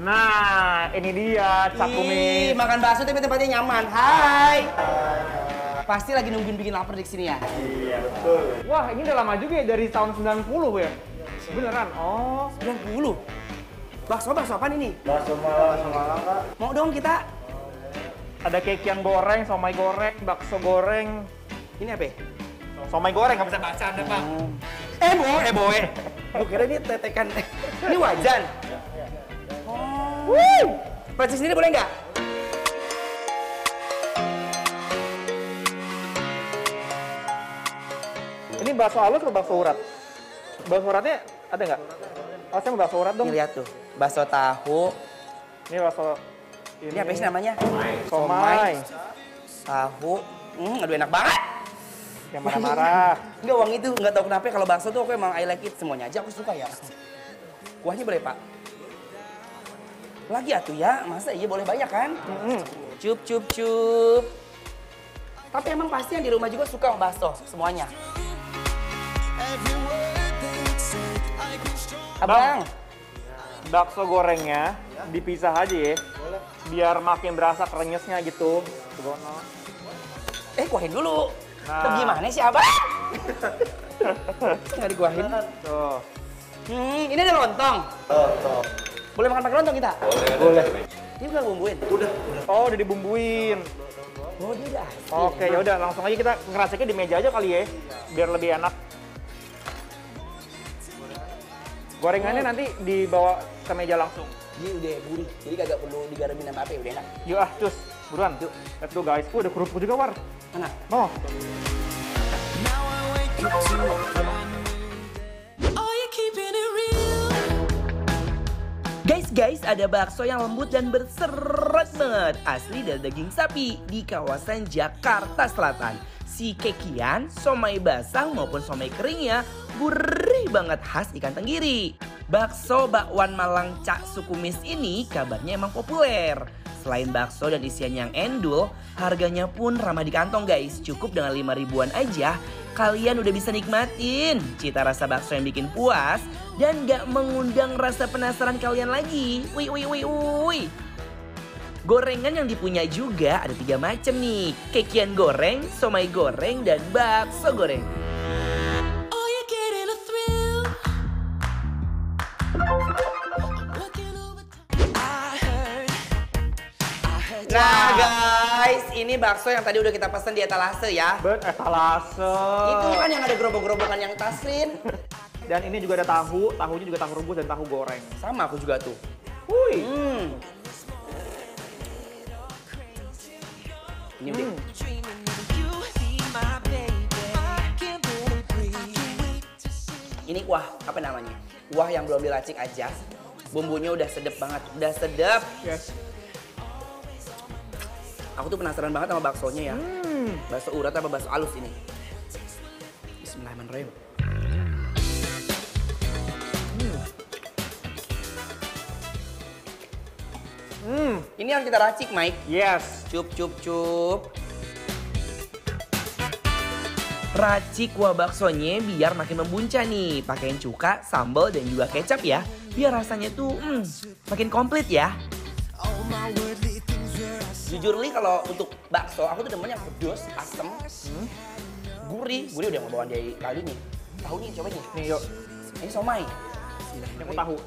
Nah, ini dia Cak Kumis. Makan bakso tapi tempatnya nyaman. Hai. Pasti lagi nungguin bikin lapar di sini ya? Iya, betul. Wah, ini udah lama juga ya, dari tahun 90 ya? Beneran? Oh. 90? Bakso apaan ini? Bakso Malang, Kak. Mau dong kita? Ada kekian goreng, somai goreng, bakso goreng. Ini apa? Somai goreng, nggak bisa baca Anda, Pak. Boy. Gue kira ini tetekan. Ini wajan. Persis sendiri boleh nggak? Ini bakso halus atau bakso urat? Bakso uratnya ada nggak? Oh, saya mau bakso urat dong. Ini lihat tuh, bakso tahu. Ini bakso... Ini apa sih namanya? Somai. Tahu. Aduh enak banget. Yang marah-marah. Enggak, uang itu nggak tahu kenapa kalau bakso tuh aku emang I like it, semuanya aja aku suka ya. Kuahnya boleh Pak? Lagi atuh ya, masa iya boleh banyak kan? Cup. Tapi emang pasti yang di rumah juga suka sama bakso, semuanya. Abang, Bakso gorengnya dipisah aja ya. Biar makin berasa krenyesnya gitu. kuahin dulu. Nah. Tuh gimana sih abang? Nggak dikuahin. Tuh. Ini ada lontong. Lontong. Boleh makan pakai lontong kita? Boleh. Ini udah bumbuin? Udah. Oh, udah dibumbuin. Oh, dia udah. Oke, ya udah langsung aja kita ngeraciknya di meja aja kali ya. Biar lebih enak. Gorengannya nanti dibawa ke meja langsung. Dia udah gurih, jadi kagak perlu digaramin sama apa, udah enak. Yuk cus. Buruan. Yuk. Let's go guys. Udah kerupuk juga, War. Mana? Oh. Guys, ada bakso yang lembut dan berserat banget. Asli dari daging sapi di kawasan Jakarta Selatan. Si kekian, somai basah maupun somai keringnya gurih banget khas ikan tenggiri. Bakso bakwan Malang Cak Sukumis ini kabarnya emang populer. Selain bakso dan isian yang endul, harganya pun ramah di kantong guys. Cukup dengan 5 ribuan aja, kalian udah bisa nikmatin cita rasa bakso yang bikin puas dan gak mengundang rasa penasaran kalian lagi. Wih. Gorengan yang dipunya juga ada 3 macam nih. Kekian goreng, somai goreng, dan bakso goreng. Nah guys, ini bakso yang tadi udah kita pesen di etalase ya. Etalase. Itu kan yang ada gerobak-gerobakan yang tasrin. Dan ini juga ada tahu, tahunya juga tahu rebus dan tahu goreng. Sama aku juga tuh. Wuih. Ini udah. Ini kuah, apa namanya? Kuah yang belum diracik aja. Bumbunya udah sedep banget, udah sedep. Yes. Aku tuh penasaran banget sama baksonya ya. Bakso urat apa bakso halus ini? Bismillahirrahmanirrahim. Ini yang kita racik, Mike. Yes. Cup. Racik kuah baksonya biar makin membuncah nih. Pakein cuka, sambal, dan juga kecap ya. Biar rasanya tuh makin komplit ya. Jujur Li, kalau untuk bakso aku tuh demennya pedas, asem, gurih udah mau bawaan dari kali nih. Tahu nih, coba nih. Nih yuk. Ini somai. Ini aku tahu.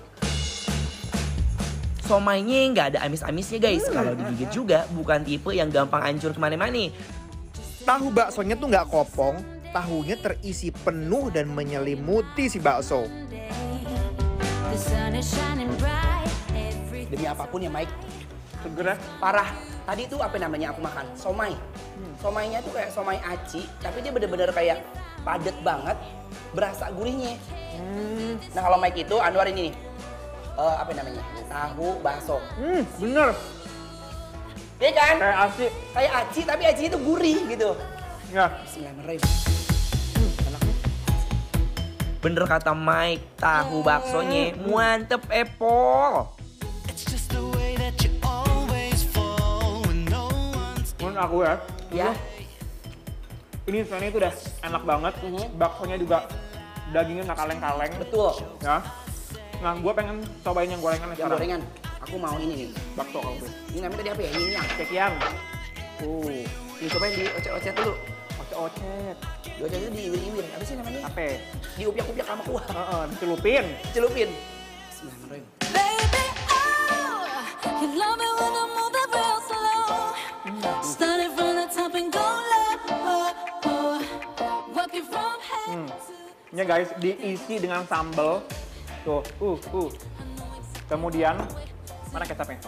Somainya nggak ada amis-amisnya guys. Kalau digigit juga bukan tipe yang gampang hancur kemana-mana. Tahu baksonya tuh nggak kopong, tahunya terisi penuh dan menyelimuti si bakso. Demi apapun ya Mike, Segera. parah. Tadi tuh apa namanya aku makan? Somai. Somainya tuh kayak somai aci, tapi dia bener-bener kayak padat banget, berasa gurihnya. Nah kalau Mike itu Anwar ini nih, apa namanya? Tahu bakso. Bener. Iya kan? Kayak aci. Kayak aci, tapi acinya tuh gurih gitu. Ya. Bismillahirrahmanirrahim. Bener kata Mike, tahu baksonya mantep epol. Menurut aku ya. Ya. Ini sebenarnya itu udah enak banget. Baksonya juga dagingnya nggak kaleng-kaleng. Betul. Ya. Nah, gue pengen cobain yang gorengan Yang sekarang. gorengan. Aku mau ini nih. Bakso kalau gue. Ini namanya tadi apa ya? Minyak. Cekian. Ini cobain di ocet-ocet dulu. Ocet-ocet. Di ocet itu diiwir-iwir. Apa sih namanya? Apa? Diupiak-upiak sama kuah. Dicelupin. Celupin. Bismillahirrahmanirrahim. Baby, oh, you love me when I move it real slow. Started from the top and go low. Work it from head to Ini guys, diisi dengan sambal. Tuh, Kemudian, mana kecapnya?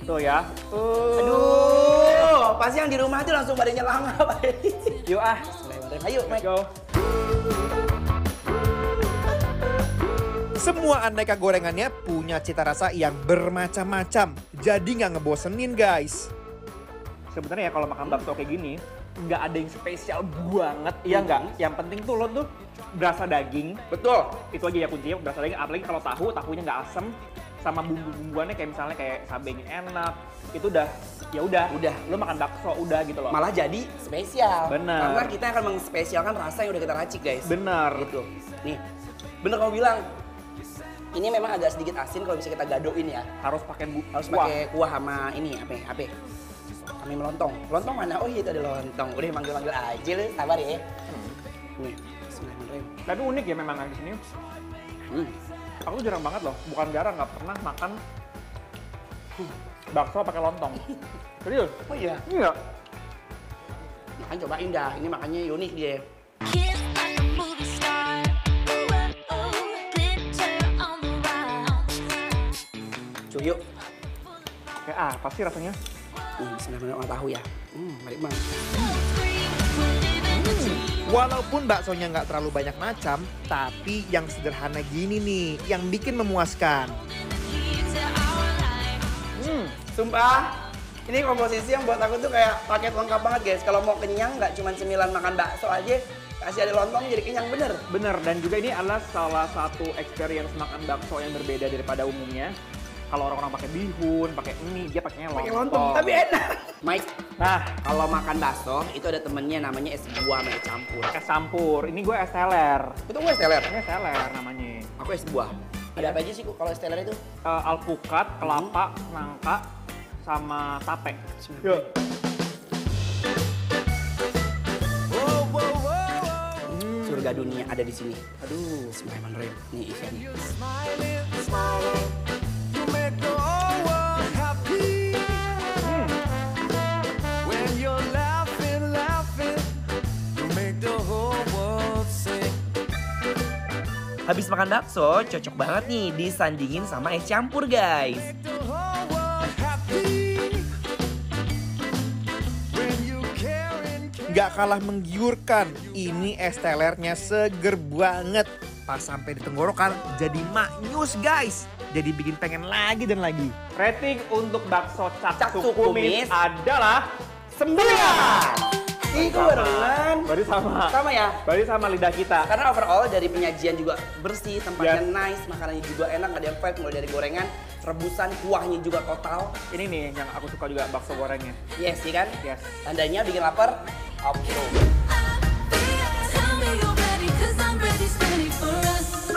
Tuh ya. Aduh, pasti yang di rumah tuh langsung pada nyelangap. Yuk ah, Ayo, let's Mike. go. Semua aneka gorengannya punya cita rasa yang bermacam-macam. Jadi nggak ngebosenin guys. Sebenarnya ya kalau makan bakso kayak gini, nggak ada yang spesial banget, iya nggak? Yang penting tuh lo tuh berasa daging, Betul. itu aja ya kuncinya, berasa daging. Apalagi kalau tahunya nggak asem, sama bumbu-bumbuannya kayak misalnya kayak cabenya enak, itu udah, ya udah, lo makan bakso udah gitu loh. Malah jadi spesial. Bener. Karena kita akan mengspesialkan rasa yang udah kita racik, guys. Bener. Gitu. Nih, bener kamu bilang. Ini memang agak sedikit asin kalau bisa kita gadoin ya. Harus pakai Pakai kuah sama ini apa? Kami melontong. Lontong mana? Oh iya itu ada lontong. Udah manggil-manggil aja lu, sabar ya. Nih, bismillahirrahmanirrahim. Tapi unik ya memang di sini. Aku tuh jarang banget loh, bukan jarang, nggak pernah makan bakso pakai lontong. Serius? Oh iya. Iya. Makan cobain dah. Ini makannya unik dia. kiss like a movie star. Ooh, ooh, glitter on the round. Cuyuk. Kayak apa sih rasanya? Bismillahirrahmanirrahim tahu ya. Baik banget. Walaupun baksonya nggak terlalu banyak macam, tapi yang sederhana gini nih yang bikin memuaskan. Sumpah, ini komposisi yang buat aku tuh kayak paket lengkap banget guys. Kalau mau kenyang nggak cuma cemilan makan bakso aja, kasih ada lontong jadi kenyang bener. Bener, dan juga ini adalah salah satu experience makan bakso yang berbeda daripada umumnya. Kalau orang-orang pakai bihun, pakai mie, dia pakainya Pakai lontong. lontong, tapi enak. Mike, Nah, kalau makan bakso itu ada temennya namanya es buah sama es campur. es campur. Ini gue es teler. Itu gue es teler. Ini es teler namanya. Aku es buah. Ada apa aja sih kalau es teler itu? Alpukat, kelapa, nangka, sama tape. Yuk. Surga dunia ada di sini. Aduh. Bismillahirrahmanirrahim. Nih isiannya. Habis makan bakso, cocok banget nih disandingin sama es campur guys. Nggak kalah menggiurkan, ini es telernya seger banget. Pas sampai di tenggorokan jadi maknyus guys. Jadi bikin pengen lagi dan lagi. Rating untuk bakso Caksu caksu kumis kumis adalah 9. Itu barengan. Berarti sama. Sama ya? Berarti sama lidah kita. Karena overall dari penyajian juga bersih, tempatnya nice, makanannya juga enak, nggak ada yang fight, mulai dari gorengan, rebusan, kuahnya juga total. Ini nih yang aku suka juga bakso gorengnya. Yes, iya kan? Yes. Tandanya bikin lapar, approve. Tell me you're ready, 'cause I'm ready, steady for us.